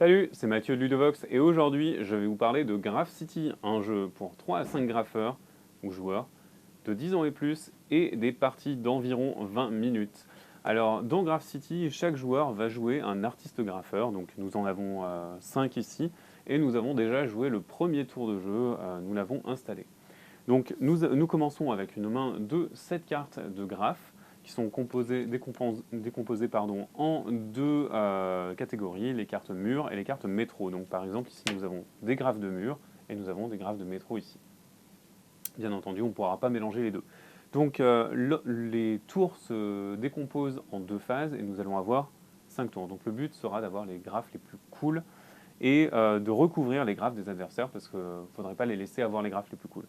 Salut, c'est Mathieu de Ludovox et aujourd'hui je vais vous parler de Graph City, un jeu pour 3 à 5 graffeurs ou joueurs de 10 ans et plus et des parties d'environ 20 minutes. Alors dans Graph City, chaque joueur va jouer un artiste graffeur, donc nous en avons 5 ici et nous avons déjà joué le premier tour de jeu, nous l'avons installé. Donc nous commençons avec une main de 7 cartes de graphes qui sont décomposées en deux catégories, les cartes murs et les cartes métro. Donc par exemple ici nous avons des graphes de mur et nous avons des graphes de métro ici. Bien entendu on ne pourra pas mélanger les deux. Donc les tours se décomposent en deux phases et nous allons avoir 5 tours. Donc le but sera d'avoir les graphes les plus cool et de recouvrir les graphes des adversaires parce qu'il ne faudrait pas les laisser avoir les graphes les plus cool.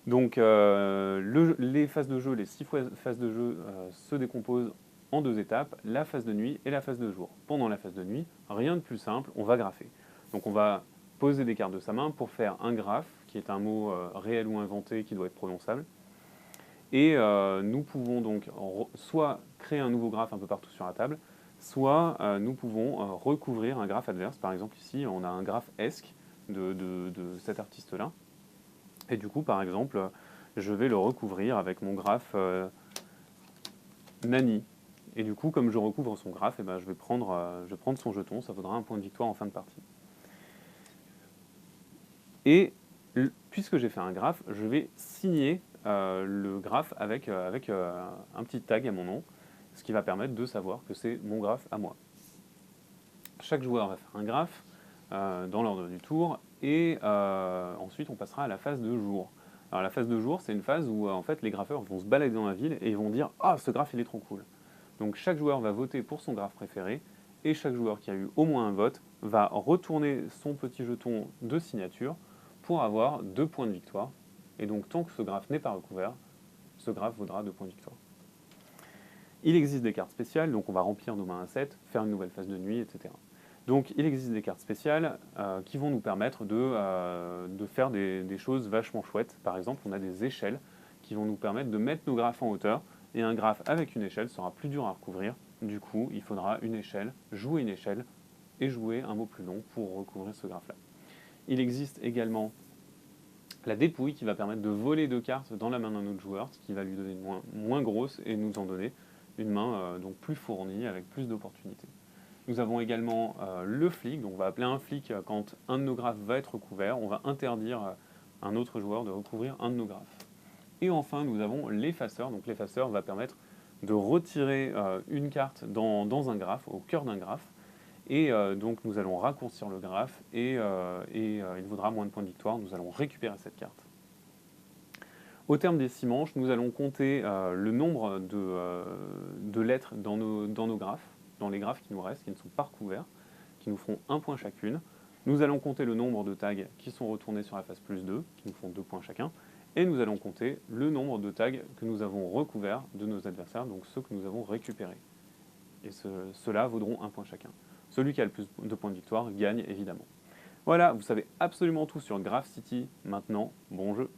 Donc les phases de jeu, les 6 phases de jeu se décomposent en deux étapes, la phase de nuit et la phase de jour. Pendant la phase de nuit, rien de plus simple, on va graffer. Donc on va poser des cartes de sa main pour faire un graphe, qui est un mot réel ou inventé qui doit être prononçable. Et nous pouvons donc soit créer un nouveau graphe un peu partout sur la table, soit nous pouvons recouvrir un graphe adverse. Par exemple ici, on a un graphe ESC de cet artiste-là. Et du coup, par exemple, je vais le recouvrir avec mon graphe Nani. Et du coup, comme je recouvre son graphe, je vais prendre son jeton, ça vaudra un point de victoire en fin de partie. Et puisque j'ai fait un graphe, je vais signer le graphe avec un petit tag à mon nom, ce qui va permettre de savoir que c'est mon graphe à moi. Chaque joueur va faire un graphe dans l'ordre du tour, et ensuite on passera à la phase de jour. Alors la phase de jour, c'est une phase où en fait les graffeurs vont se balader dans la ville et ils vont dire « Ah, ce graphe il est trop cool !» Donc chaque joueur va voter pour son graphe préféré, et chaque joueur qui a eu au moins un vote va retourner son petit jeton de signature pour avoir 2 points de victoire. Et donc tant que ce graphe n'est pas recouvert, ce graphe vaudra 2 points de victoire. Il existe des cartes spéciales, donc on va remplir nos mains à 7, faire une nouvelle phase de nuit, etc. Donc il existe des cartes spéciales qui vont nous permettre de faire des choses vachement chouettes. Par exemple, on a des échelles qui vont nous permettre de mettre nos graphes en hauteur, et un graphe avec une échelle sera plus dur à recouvrir. Du coup, il faudra une échelle, jouer une échelle, et jouer un mot plus long pour recouvrir ce graphe-là. Il existe également la dépouille qui va permettre de voler 2 cartes dans la main d'un autre joueur, ce qui va lui donner une main moins grosse et nous en donner une main donc plus fournie avec plus d'opportunités. Nous avons également le flic, donc on va appeler un flic quand un de nos graphes va être recouvert, on va interdire à un autre joueur de recouvrir un de nos graphes. Et enfin nous avons l'effaceur, donc l'effaceur va permettre de retirer une carte dans un graphe, au cœur d'un graphe, et donc nous allons raccourcir le graphe et il vaudra moins de points de victoire, nous allons récupérer cette carte. Au terme des 6 manches, nous allons compter le nombre de lettres dans nos graphes, dans les graphes qui nous restent, qui ne sont pas recouverts, qui nous feront 1 point chacune. Nous allons compter le nombre de tags qui sont retournés sur la phase plus 2, qui nous font 2 points chacun. Et nous allons compter le nombre de tags que nous avons recouverts de nos adversaires, donc ceux que nous avons récupérés. Et ceux-là vaudront 1 point chacun. Celui qui a le plus de points de victoire gagne évidemment. Voilà, vous savez absolument tout sur Graph City. Maintenant, bon jeu!